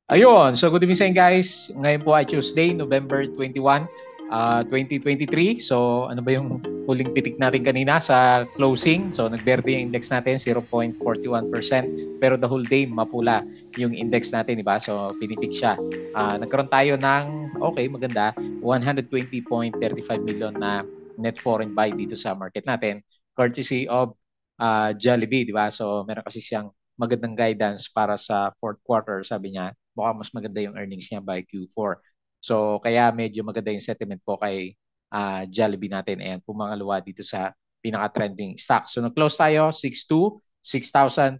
Ayun, so good evening sa inyo guys. Ngayon po ay Tuesday, November 21, 2023. So ano ba yung huling pitik natin kanina sa closing? So nagberde yung index natin 0.41%, pero the whole day mapula yung index natin, di ba? So pinitik siya. Nagkaroon tayo ng okay, maganda, 120.35 million na net foreign buy dito sa market natin courtesy of Jollibee, di ba? So meron kasi siyang magandang guidance para sa fourth quarter, sabi niya mukhang mas maganda yung earnings niya by Q4. So kaya medyo maganda yung sentiment po kay Jollibee natin. Ayan, pumangalawa dito sa pinaka-trending stock. So nag-close tayo 6.2, 6,208.83.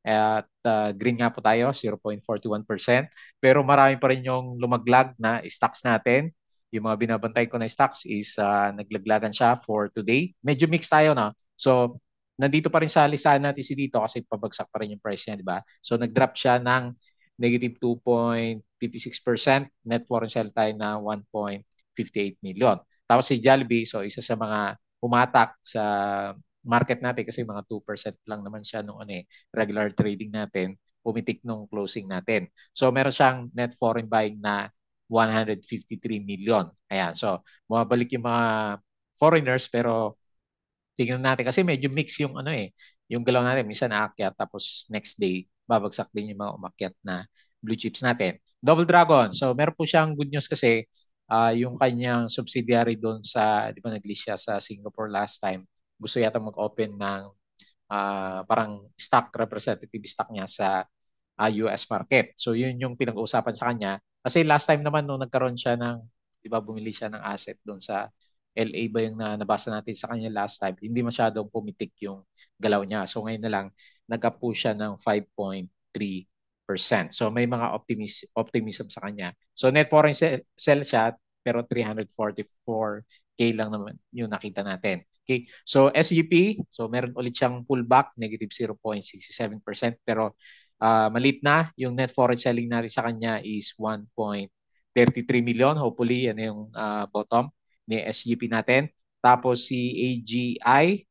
At green nga po tayo, 0.41%. Pero marami pa rin yung lumaglag na stocks natin. Yung mga binabantay ko na stocks is naglaglagan siya for today. Medyo mixed tayo na. So nandito pa rin sa listahan natin si dito kasi pabagsak pa rin yung price niya, di ba? So nag-drop siya ng negative 2.56%, net foreign sale tayo na 1.58 million. Tapos si Jollibee, so isa sa mga humatak sa market natin kasi mga 2% lang naman siya nung regular trading natin, pumitik nung closing natin. So meron siyang net foreign buying na 153 million. Ayan, so bumabalik yung mga foreigners pero tingnan natin kasi medyo mix yung yung galaw natin. Minsan aakyat tapos next day babagsak din yung mga umakyat na blue chips natin. Double Dragon. So meron po siyang good news kasi yung kanyang subsidiary doon sa, di ba nag-list siya sa Singapore last time, gusto yata mag-open ng parang stock representative stock niya sa US market. So yun yung pinag-uusapan sa kanya. Kasi last time naman nung nagkaroon siya ng, di ba bumili siya ng asset doon sa LA ba yung nabasa natin sa kanya last time, hindi masyadong pumitik yung galaw niya. So ngayon na lang, nag-up siya ng 5.3%. So may mga optimism sa kanya. So net foreign sell siya, pero 344K lang naman yung nakita natin. Okay. So SGP, so meron ulit siyang pullback, negative 0.67%, pero maliit na. Yung net foreign selling natin sa kanya is 1.33 million. Hopefully, yan yung bottom ni SGP natin. Tapos si AGI,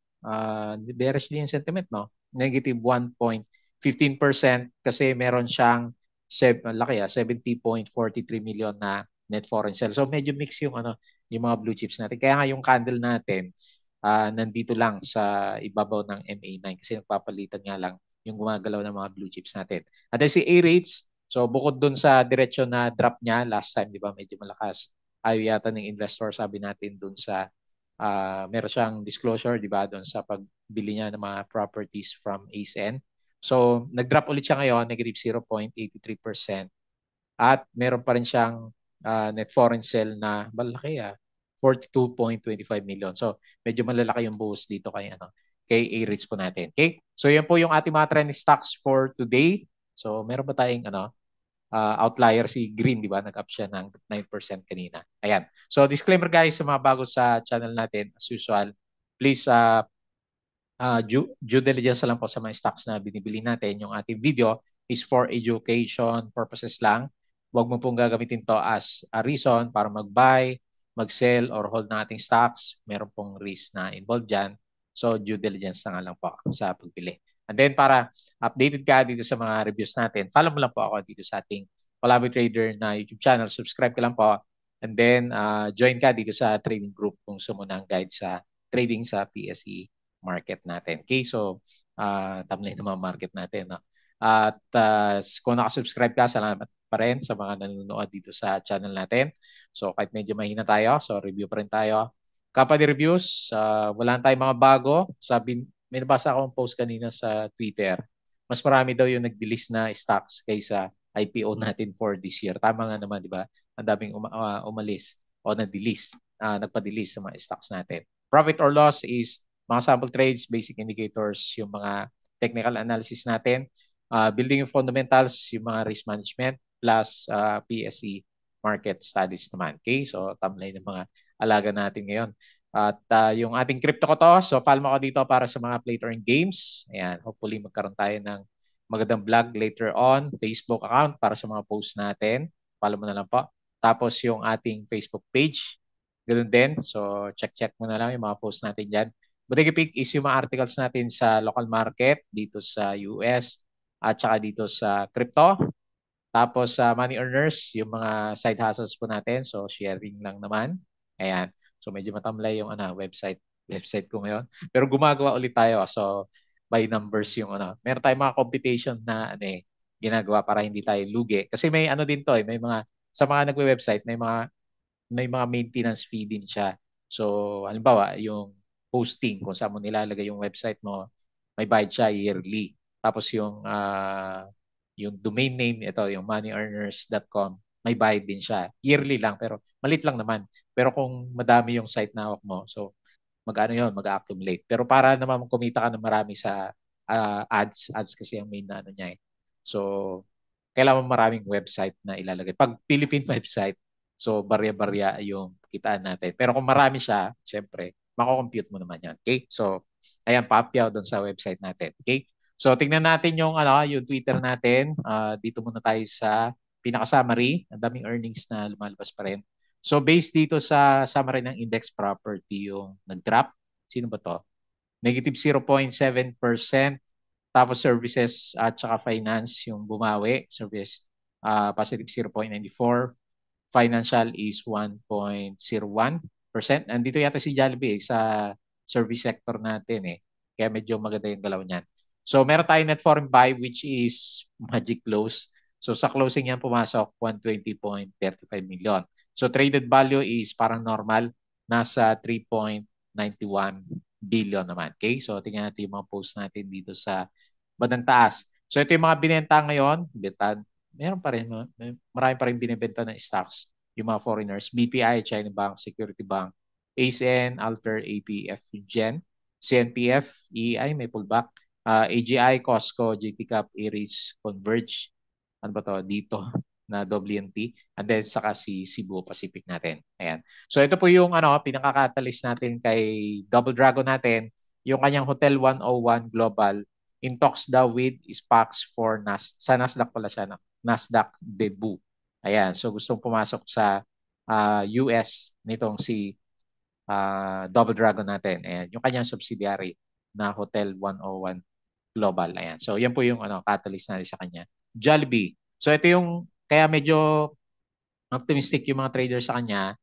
bearish din yung sentiment, no? Negative 1.15% kasi meron siyang laki 70.43 million na net foreign sale. So medyo mix yung yung mga blue chips natin. Kaya nga yung candle natin nandito lang sa ibabaw ng MA9 kasi nagpapalitan nga lang yung gumagalaw ng mga blue chips natin. At then si A-rates, so bukod dun sa diretsyon na drop niya last time, di ba medyo malakas, ayaw yata ng investor, sabi natin dun sa meron siyang disclosure, di ba, dun sa pagbili niya ng mga properties from ACN. So, nag-drop ulit siya ngayon, negative 0.83%. At meron pa rin siyang net foreign sale na malaki 42.25 million. So, medyo malalaki yung boost dito kay A-rates po natin. Okay? So, yan po yung ating mga trending stocks for today. So, meron ba tayong outlier si Green, di ba? Nag-up siya ng 9% kanina. Ayan. So, disclaimer guys sa mga bago sa channel natin, as usual, please due diligence lang po sa mga stocks na binibili natin. Yung ating video is for education purposes lang. Huwag mo pong gagamitin to as a reason para mag-buy, mag-sell, or hold ng ating stocks. Meron pong risk na involved dyan. So, due diligence na nga lang po sa pagbili. And then, para updated ka dito sa mga reviews natin, follow mo lang po ako dito sa ating Palaboy Trader na YouTube channel. Subscribe ka lang po. And then, join ka dito sa trading group kung gusto mo ng guide sa trading sa PSE market natin. Okay, so thumbnail ng mga market natin. No? At kung nakasubscribe ka, salamat pa rin sa mga nanonood dito sa channel natin. So kahit medyo mahina tayo, so review pa rin tayo. Company reviews, wala tayong mga bago. May nabasa akong post kanina sa Twitter. Mas marami daw yung nag-delist na stocks kaysa IPO natin for this year. Tama nga naman, di ba? Ang daming umalis o nag-delist, nagpa-delist sa mga stocks natin. Profit or loss is mga sample trades, basic indicators, yung mga technical analysis natin, building yung fundamentals, yung mga risk management, plus PSE market studies naman. Okay? So, thumbnail ng mga alaga natin ngayon. At yung ating crypto ko to, so follow mo ako dito para sa mga play to earn games. Ayan, hopefully magkaroon tayo ng magandang vlog later on. Facebook account para sa mga posts natin. Follow mo na lang po. Tapos yung ating Facebook page. Ganun din. So, check-check mo na lang yung mga posts natin dyan. Bodega Peak is yung mga articles natin sa local market dito sa US, at saka dito sa crypto. Tapos sa money earners, yung mga side hustles po natin. So sharing lang naman. Ayan. So medyo matamlay yung website ko ngayon. Pero gumagawa ulit tayo. So by numbers yung Meron tayong mga computation na ginagawa para hindi tayo lugi. Kasi may din to may mga sa mga nagwe-website, may mga maintenance fee din siya. So halimbawa, yung hosting kung saan mo nilalagay yung website mo, may bayad siya yearly. Tapos yung domain name, ito, yung moneyearners.com, may bayad din siya. Yearly lang, pero malit lang naman. Pero kung madami yung site na hawak mo, so mag-ano yun, mag-accumulate. Pero para naman kumita ka ng marami sa ads kasi ang main na niya eh. So, kailangan maraming website na ilalagay. Pag Philippine website, so barya-barya yung kitaan natin. Pero kung marami siya, syempre, mako-compute mo naman yan. Okay? So, ayan, pa-upyaw doon sa website natin. Okay? So, tingnan natin yung Twitter natin. Dito muna tayo sa pinaka-summary. Ang daming earnings na lumalabas pa rin. So, based dito sa summary ng index property yung nag-drop. Sino ba to? Negative 0.7%. Tapos services at saka finance yung bumawi. Service positive 0.94. Financial is 1.01%. Nandito yata si Jollibee sa service sector natin eh. Kaya medyo maganda yung galaw niyan. So meron tayong net foreign buy which is magic close. So sa closing yan pumasok 120.35 million. So traded value is parang normal. Nasa 3.91 billion naman. Okay? So tingnan natin yung mga post natin dito sa bandang taas. So ito yung mga binenta ngayon. Meron pa rin, marami pa rin binibenta ng stocks yung mga foreigners. BPI, China Bank, Security Bank, ACN, Alter, APF, Gen, CNPF, EI, may pullback, AGI, Costco, GT Cap, Aries, Converge, ano ba to dito na WNT, and then saka si Cebu Pacific natin. Ayan. So ito po yung pinaka-catalyst natin kay Double Dragon natin, yung kanyang Hotel 101 Global in talks daw with SPACs for sa Nasdaq pala siya, Nasdaq debut. Ayan, so gustong pumasok sa US nitong si Double Dragon natin. Ayan, yung kanyang subsidiary na Hotel 101 Global. Ayan. So yan po yung catalyst natin sa kanya. Jollibee. So ito yung kaya medyo optimistic yung mga traders sa kanya.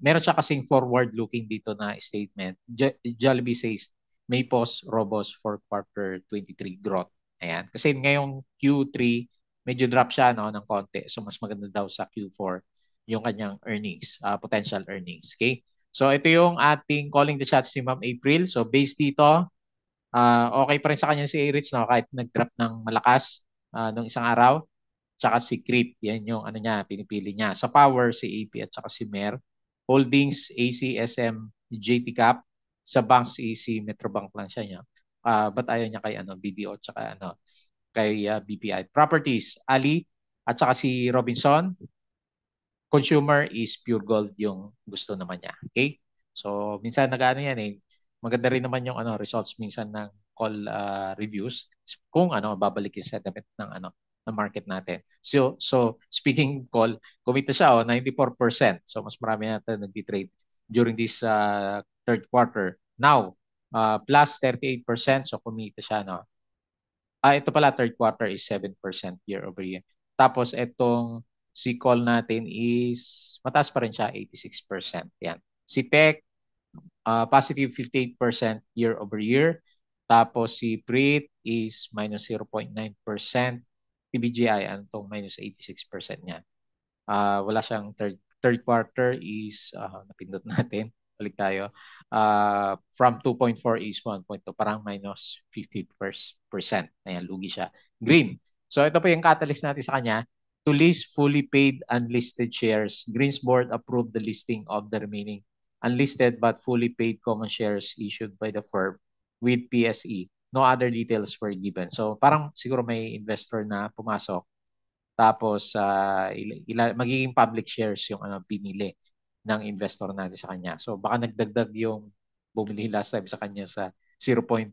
Meron siya kasing forward-looking dito na statement. Jollibee says may pause robust for quarter 23 growth. Ayan. Kasi ngayong Q3, medyo drop siya ng konti. So mas maganda daw sa Q4 yung kanyang earnings, potential earnings. Okay? So ito yung ating calling the shots si Ma'am April. So based dito, okay pa rin sa kanya si Arich kahit nag-drop ng malakas nung isang araw. Tsaka si Creep, yan yung niya, pinipili niya. Sa Power, si AP at tsaka si Mer. Holdings, ACSM, JT Cap. Sa banks, si Metrobank lang siya niya. But ayaw niya kay BDO at tsaka kay BPI. Properties, Ali at tsaka si Robinson. Consumer is Pure Gold yung gusto naman niya. Okay? So, minsan yan eh. Maganda rin naman yung results minsan ng call reviews kung babalik yung sentiment ng market natin. So speaking call, kumita siya 94%. So mas marami natin nagdi-trade during this third quarter. Now, plus 38%. So kumita siya ito pala third quarter is 7% year over year. Tapos itong si call natin is mataas pa rin siya 86%. Yan. Si Tech positive 58% year over year. Tapos si PRIT is minus 0.9%. PBGI antong minus 86% niya. Wala siyang third quarter is napindot natin. Balik tayo. From 2.4 is 1.2. Parang minus 50%. Ayan, lugi siya. Green. So ito po yung catalyst natin sa kanya. To list fully paid unlisted shares, Green's board approved the listing of the remaining unlisted but fully paid common shares issued by the firm with PSE. No other details were given. So parang siguro may investor na pumasok tapos magiging public shares yung binili ng investor natin sa kanya. So baka nagdagdag yung bumili last time sa kanya sa 0.25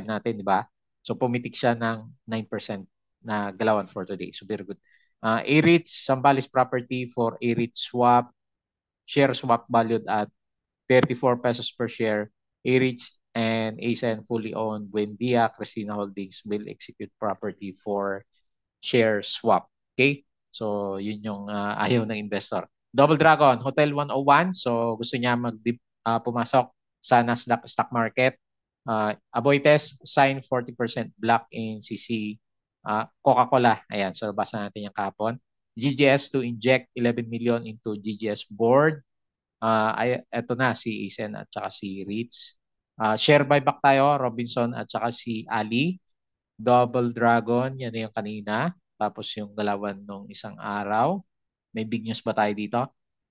natin, di ba? So pumitik siya ng 9% na galawan for today. So very good. AREIT, Zambales Property for AREIT swap, share swap valued at 34 pesos per share. AREIT and and ASEN fully owned Buendia Cristina Holdings will execute property for share swap. Okay? So, yun yung ayaw ng investor. Double Dragon, Hotel 101. So, gusto niya pumasok sa Nasdaq stock market. Aboitiz, sign 40% block in CC Coca-Cola. Ayan, so basa natin yung kapon. GGS to inject 11 million into GGS board. Ito na si Isen at saka si Ritz. Share buyback tayo, Robinson at saka si Ali. Double Dragon, yan na yung kanina. Tapos yung galawan nung isang araw. May big news ba tayo dito?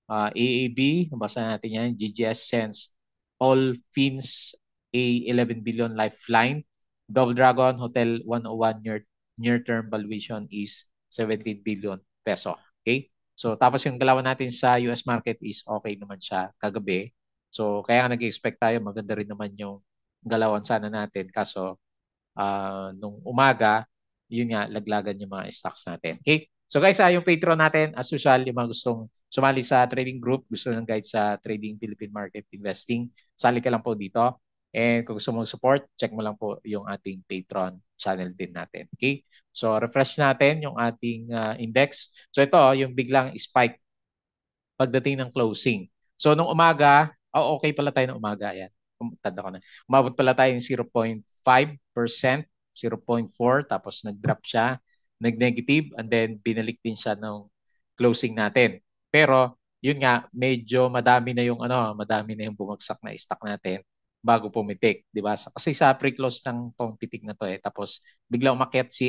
AAB, basa natin yan. GGS Sense, All Fins, a 11 billion lifeline. Double Dragon, Hotel 101, near-term valuation is 17 billion peso. Okay? So, tapos yung galawan natin sa US market is okay naman siya kagabi. So, kaya nag-expect tayo, maganda rin naman yung galawan sana natin. Kaso, nung umaga, yun nga, laglagan yung mga stocks natin. Okay? So guys, yung Patreon natin, as usual, yung mga gustong sumali sa trading group, gusto ng guide sa trading Philippine market investing, sali ka lang po dito. And kung gusto mong support, check mo lang po yung ating Patreon channel din natin. Okay? So refresh natin yung ating index. So ito, yung biglang spike pagdating ng closing. So nung umaga, okay pala tayo ng umaga yan. Tanda ko na. Umabot pala tayo ng 0.5%, 0.4, tapos nag-drop siya, nag-negative, and then binalik din siya ng closing natin. Pero yun nga, medyo madami na yung bumagsak na stock natin bago pumitik, di ba? Kasi sa pre-close ng tong pitik na to tapos biglang umakyat si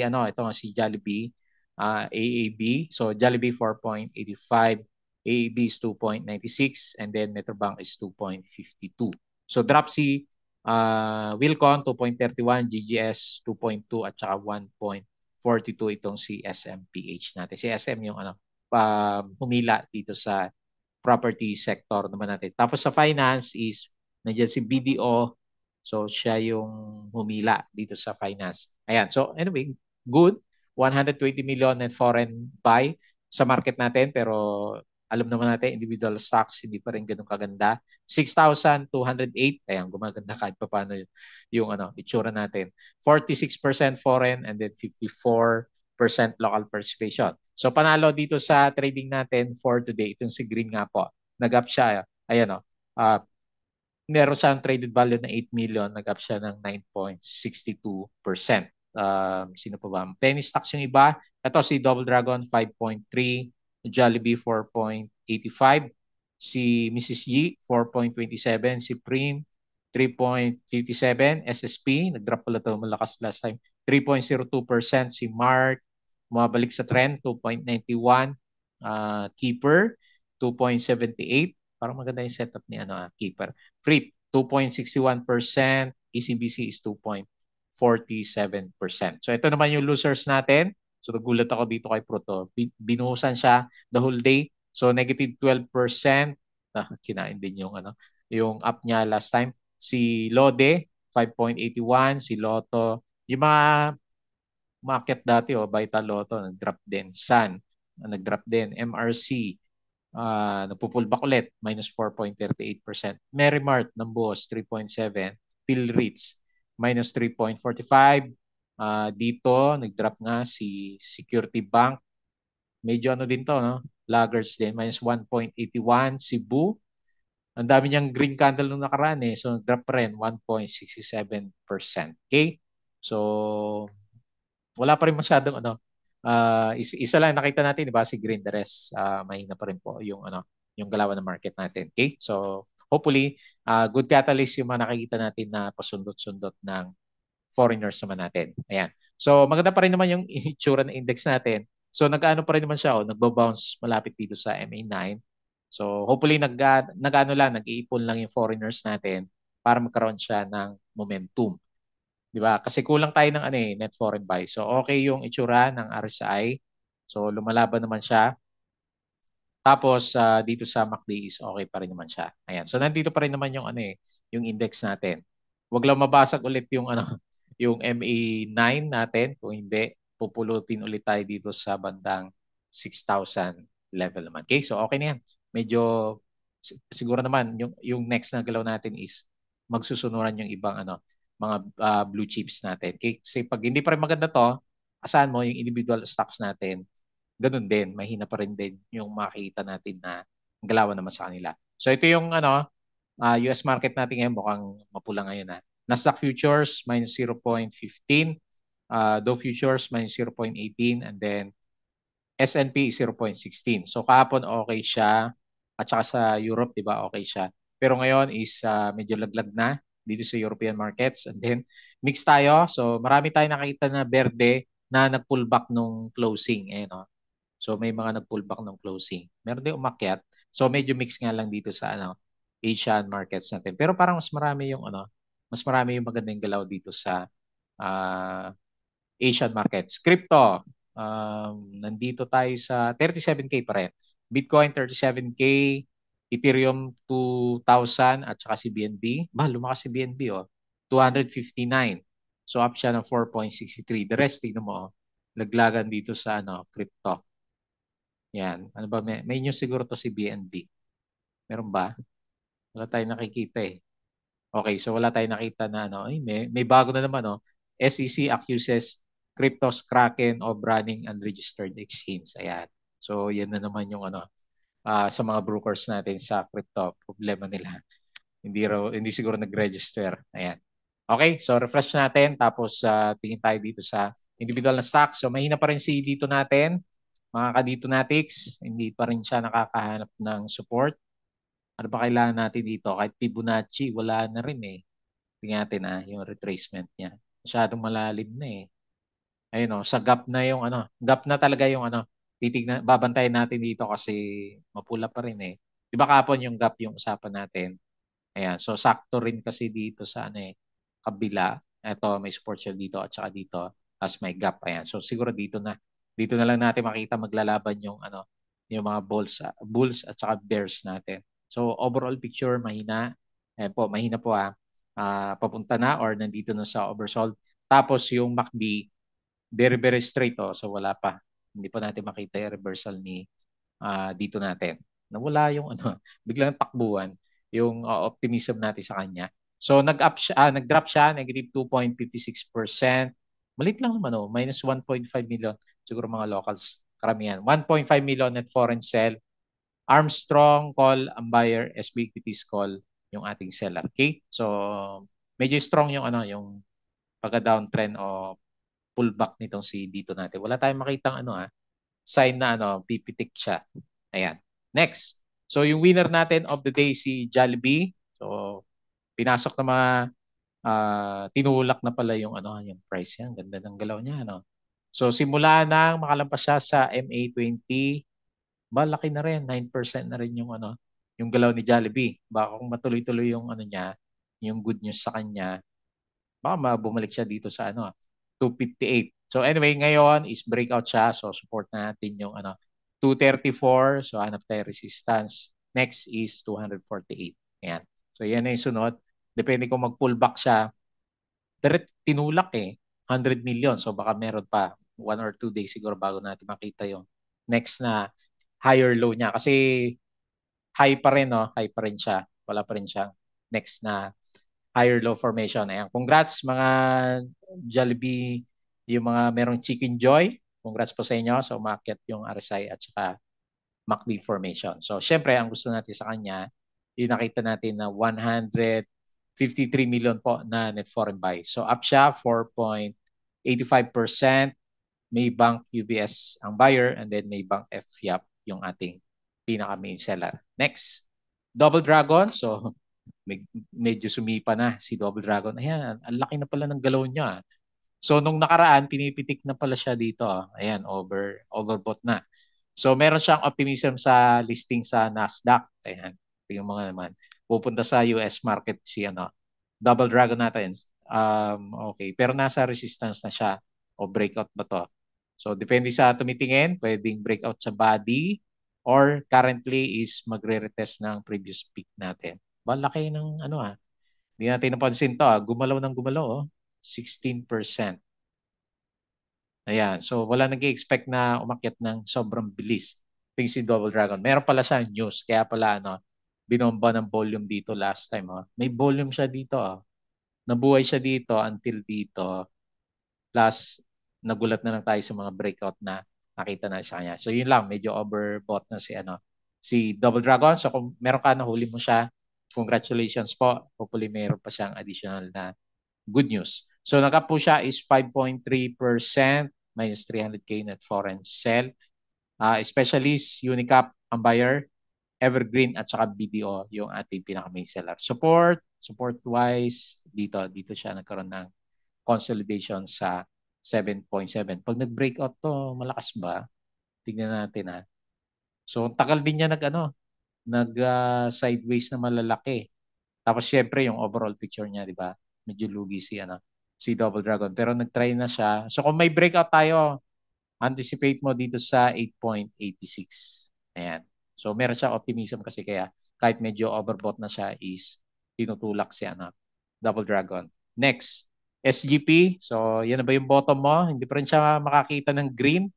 Jollibee, AAB. So Jollibee 4.85, AAB is 2.96, and then Metrobank is 2.52. So drop si Wilcon 2.31, GGS 2.2 at saka 1.42 itong si SMPH natin. Si SM yung humila dito sa property sector naman natin. Tapos sa finance is nandiyan si BDO. So siya yung humila dito sa finance. Ayan. So anyway, good. 120 million net foreign buy sa market natin, pero alam naman natin individual stocks hindi pa rin ganun kaganda. 6,208, ayan, gumaganda kahit pa paano yung itsura natin. 46% foreign and then 54% local participation. So panalo dito sa trading natin for today, itong si Green nga po. Nag-up siya, ayan meron siyang traded value na 8 million, nag-up siya ng 9.62%. Sino pa ba? Penny stocks yung iba. Ito si Double Dragon 5.3, Jollibee 4.85, si Mrs. Yi 4.27, si Prim 3.57, SSP, nag-drop pala ito malakas last time, 3.02%, si Mart, bumabalik sa trend, 2.91, Keeper, 2.78, parang maganda yung setup ni Keeper. Freight, 2.61%, ECBC is 2.47%. So ito naman yung losers natin. So nagulat ako dito kay Proto. Binuhusan siya the whole day. So negative 12%. Kinain din yung up niya last time. Si Lode, 5.81. Si Lotto. Yung mga market dati, Vital Lotto, nag-drop din. Sun, nag-drop din. MRC, nagpo-pullback ulit, minus 4.38%. Merrimart ng buhos, 3.7%. Philritz, minus 3.45%. Dito, nag-drop nga si Security Bank. Medyo din to, no? Laggards din, minus 1.81%. Cebu, ang dami niyang green candle nung nakaraan So, nag-drop pa rin, 1.67%. Okay? So, wala pa rin masyadong isa lang nakita natin, di ba, si Green. The rest, mahina pa rin po yung galawan ng market natin. Okay? So, hopefully, good catalyst yung mga nakikita natin na pasundot-sundot ng foreigners naman natin. Ayan. So, maganda pa rin naman yung itsura ng index natin. So, nag-ano pa rin naman siya, nagbo-bounce malapit dito sa MA9. So, hopefully, nag-iipon lang yung foreigners natin para magkaroon siya ng momentum. Di ba? Kasi kulang tayo ng net foreign buy. So okay yung itsura ng RSI. So lumalaban naman siya. Tapos dito sa MACD is okay pa rin naman siya. Ayan. So nandito pa rin naman yung yung index natin. Huwag lang mabasag ulit yung yung MA9 natin. Kung hindi, pupulutin ulit tayo dito sa bandang 6,000 level naman. Okay? So okay na yan. Medyo siguro naman yung next na galaw natin is magsusunuran yung ibang mga blue chips natin. Kasi pag hindi pa rin maganda to, asahan mo yung individual stocks natin, ganun din, mahina pa rin din yung makikita natin na galawan naman sa kanila. So ito yung US market natin ngayon, mukhang mapula ngayon na. Nasdaq futures minus 0.15, Dow futures minus 0.18, and then S&P 0.16. So kahapon okay siya at saka sa Europe, 'di ba? Okay siya. Pero ngayon is medyo laglag na dito sa European markets, and then mix tayo. So marami tayong nakita na berde na nag-pullback nung closing no. So may mga nag-pullback nung closing. Meron din umakyat. So medyo mix nga lang dito sa Asian markets natin. Pero parang mas marami yung magandang galaw dito sa uh, Asian markets. Crypto, nandito tayo sa 37K pa rin. Bitcoin 37K, Ethereum 2,000 at saka si BNB. Lumakas si BNB 259. So up siya ng 4.63. The rest, tignan mo laglagan dito sa crypto. Yan. Ano ba? May news siguro to si BNB. Meron ba? Wala tayong nakikita eh. Okay, so wala tayong nakita na may bago na naman SEC accuses cryptos Kraken of running unregistered exchange. Ayan. So yan na naman yung sa mga brokers natin sa crypto, problema nila. Hindi siguro nag-register. Ayan. Okay, so refresh natin tapos tingin tayo dito sa individual na stock. So mahina pa rin si dito natin. Mga kadito natics, hindi pa rin siya nakakahanap ng support. Ano ba kailangan natin dito? Kahit Fibonacci, wala na rin eh. Tingnan natin yung retracement niya. Masyadong malalim na eh. Ayun sa gap na yung gap na talaga yung titignan, babantayan natin dito kasi mapula pa rin eh. 'Di ba kapon yung gap yung usapan natin? Ayan, so sakto rin kasi dito sa kabila. Ito may support siya dito at saka dito, as may gap. Ayan. So siguro dito na lang natin makita maglalaban yung mga bulls at saka bears natin. So overall picture mahina. Mahina po papunta na or nandito na sa oversold. Tapos yung MACD very very straight so wala pa. Hindi pa natin makita yung reversal ni dito natin. Nawala yung biglang takbuhan yung optimism natin sa kanya. So nag-drop siya negative 2.56%. Malit lang naman minus 1.5 million siguro mga locals karamihan. 1.5 million net foreign sell. Armstrong call, ang buyer, SB equities call yung ating seller. Okay? So medyo strong yung yung pagka-downtrend o pullback nitong si dito natin. Wala tayong makitang sign na pipitik siya. Ayan. Next. So yung winner natin of the day si Jollibee. So pinasok na mga tinulak na pala yung yung price niya. Ganda ng galaw niya So simula nang makalampas siya sa MA20, laki na rin 9% na rin yung galaw ni Jollibee. Baka kung matuloy-tuloy yung niya, yung good news sa kanya, baka bumalik siya dito sa 258. So anyway, ngayon is breakout siya. So support natin yung 234. So hanap tayo resistance. Next is 248. Ayan. So yan na yung sunod. Depende kung mag-pullback siya. Pero tinulak 100 million. So baka meron pa 1 or 2 days siguro bago natin makita yung next na higher low niya. Kasi high pa rin, high pa rin siya. Wala pa rin siyang next na higher low formation. Ayan. Congrats mga Jollibee, yung mga merong Chicken Joy. Congrats po sa inyo. So umakyat yung RSI at saka MACD formation. So syempre, ang gusto natin sa kanya, yung nakita natin na 153 million po na net foreign buy. So up siya 4.85%. Maybank UBS ang buyer and then Maybank FYAP yung ating pinaka main seller. Next, Double Dragon. So medyo sumipa na si Double Dragon. Ayan, ang laki na pala ng galaw niya. So nung nakaraan, pinipitik na pala siya dito. Ayan, overbought na. So meron siyang optimism sa listing sa Nasdaq. Ayan, yung mga naman. Pupunta sa US market si Double Dragon natin. Okay, pero nasa resistance na siya o breakout ba to? So depende sa tumitingin, pwedeng breakout sa body or currently is magre-retest ng previous peak natin. Laki ng Hindi natin napansin to Gumalaw ng gumalaw 16%. Ayan. So wala nag-expect na umakyat ng sobrang bilis. Tingin si Double Dragon. Meron pala siya news. Kaya pala binomba ng volume dito last time. May volume siya dito nabuhay siya dito until dito. Plus, nagulat na lang tayo sa mga breakout na nakita na sa kanya. So yun lang, medyo overbought na si Double Dragon. So kung meron ka, nahuli mo siya, congratulations po. Hopefully meron pa siyang additional na good news. So nag-up po siya is 5.3%, minus 300K net foreign sell. Specialist, Unicap, ang buyer, Evergreen at saka BDO yung ating pinaka-main seller. Support-wise, dito siya nagkaroon ng consolidation sa 7.7. Pag nag-breakout to, malakas ba? Tingnan natin ha. So, tagal din niya nag-sideways na malalaki. Tapos syempre yung overall picture niya, di ba? Medyo lugi si Double Dragon. Pero nag-try na siya. So kung may breakout tayo, anticipate mo dito sa 8.86. Ayan. So meron siya optimism kasi kaya kahit medyo overbought na siya is tinutulak si Double Dragon. Next, SGP. So yan na ba yung bottom mo? Hindi pa rin siya makakita ng green.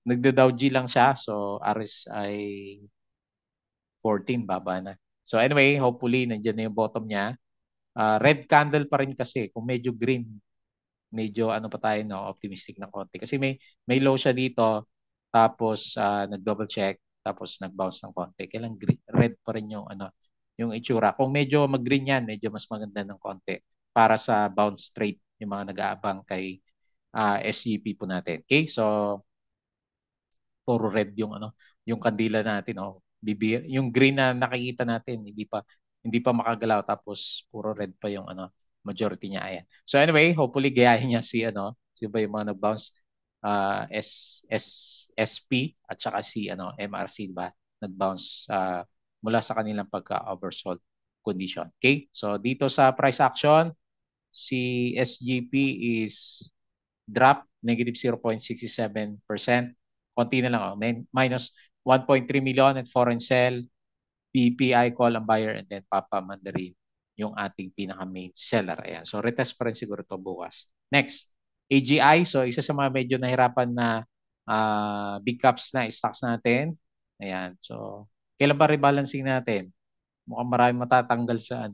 Nagda-Dow G lang siya. So RSI 14, baba na. So anyway, hopefully nandiyan na yung bottom niya. Red candle pa rin kasi. Kung medyo green, medyo pa tayo, no, optimistic ng konti. Kasi may low siya dito, tapos nag-double check, tapos nag-bounce ng konti. Kailang red pa rin yung itsura. Kung medyo mag-green yan, medyo mas maganda ng konti para sa bounce trade, yung mga nag-aabang kay SGP po natin. Okay? So, puro red yung kandila natin, oh. Yung green na nakikita natin, hindi pa makagalaw, tapos puro red pa yung majority niya. Ayan. So anyway, hopefully gayahin niya si ba yung mga nag-bounce, SP at saka si MRC, ba? Nag-bounce mula sa kanilang pagka-oversold condition. Okay? So dito sa price action, si SGP is drop negative 0.67%. Konti na lang, minus 1.3 million at foreign sell, BPI call ang buyer, and then Papa Mandarin yung ating pinaka-main seller. Ayan. So retest pa rin siguro to bukas. Next, AGI. So isa sa mga medyo nahirapan na big caps na stocks natin. Ayan. So kailan ba rebalancing natin? Mukhang marami matatanggal sa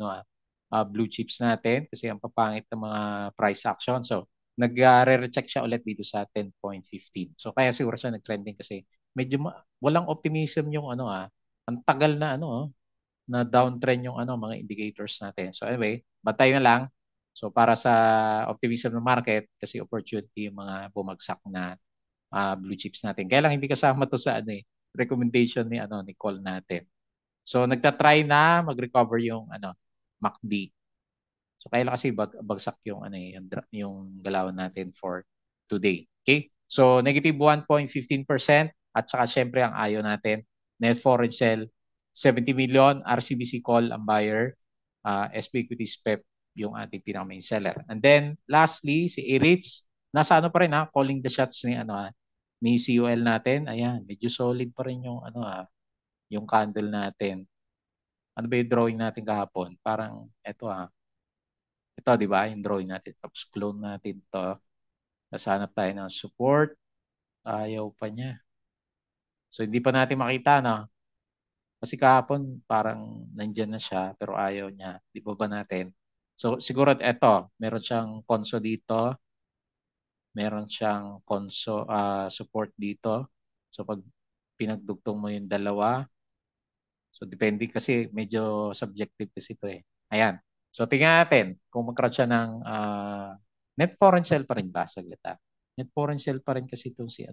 blue chips natin kasi ang papangit ng mga price action. So nag-re-recheck siya ulit dito sa 10.15. So kaya siguro siya nag-trending kasi medyo walang optimism yung ang tagal na na downtrend yung mga indicators natin. So anyway, bantay na lang. So para sa optimism ng market, kasi opportunity yung mga bumagsak na blue chips natin. Kaya lang hindi kasama to sa recommendation ni call natin. So nagta-try na mag-recover yung MACD. So kailan kasi bagsak yung galawan natin for today. Okay? So negative 1.15% at saka syempre ang ayaw natin, net foreign sell 70 million, RCBC call ang buyer, SB Equities PEP yung ating pinaka-main seller. And then lastly, si Eritz, nasa pa rin calling the shots ni COL natin. Ayan, medyo solid pa rin yung yung candle natin. Ano ba yung drawing natin kahapon? Parang ito, di ba? Yung drawing natin. Tapos clone natin to. Nasanap tayo ng support. Ayaw pa niya. So, hindi pa natin makita, no? Kasi kahapon, parang nandyan na siya, pero ayaw niya. Di ba natin? So, siguro ito, meron siyang conso dito. Meron siyang conso support dito. So, pag pinagdugtong mo yung dalawa, so, depende kasi medyo subjective kasi ito eh. Ayan. So, tingnan natin kung magkaroon siya ng net foreign sell pa rin ba? Saglit. Net foreign sell pa rin kasi itong si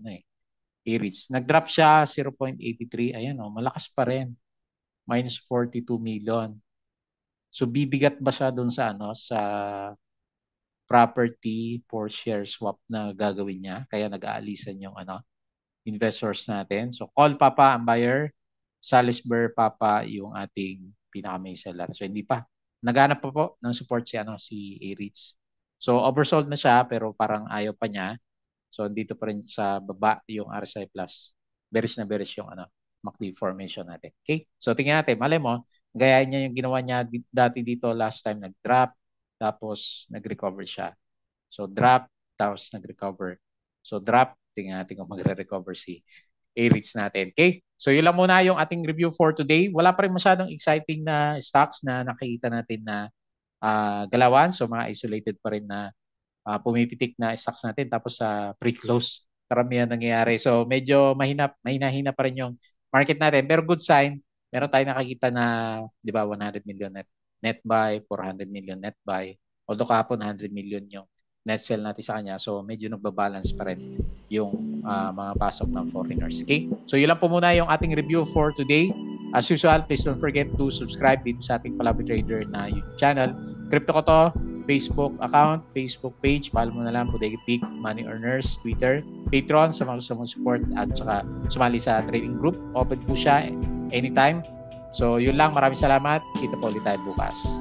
Eritz. Nag-drop siya 0.83. Ayan malakas pa rin. Minus 42 million. So, bibigat ba siya dun sa sa property for share swap na gagawin niya? Kaya nag-aalisan yung investors natin. So, call Papa ang buyer. Salisbury Papa yung ating pinaka-main seller. So hindi pa. Naghanap pa po ng support si Eritz. So oversold na siya pero parang ayaw pa niya. So dito pa rin sa baba yung RSI plus. Bearish na bearish yung MACD formation natin. Okay? So tingnan natin. Malay mo, gayahin niya yung ginawa niya dati dito last time nag-drop tapos nag-recover siya. So drop tapos nag-recover. So drop, tingnan natin kung magre-recover si A-REITs natin. Okay? So yun lang muna yung ating review for today. Wala pa rin masyadong exciting na stocks na nakikita natin na galawan. So mga isolated pa rin na pumipitik na stocks natin tapos sa pre-close karamihan nangyayari. So medyo mahina pa rin yung market natin. Pero good sign, meron tayong nakakita na, di ba, 100 million net buy, 400 million net buy. Although kahapon 100 million yung net sell natin sa kanya. So medyo nagbabalance pa rin yung mga pasok ng foreigners. Okay? So yun lang po muna yung ating review for today. As usual, please don't forget to subscribe dito sa ating Palaboy Trader na YouTube channel. Crypto ko to, Facebook account, Facebook page, follow mo na lang, Bodega Peak, Money Earners, Twitter, Patreon, sa mga gusto mong support at saka sumali sa trading group. Open po siya anytime. So yun lang, maraming salamat. Kita po ulit tayo bukas.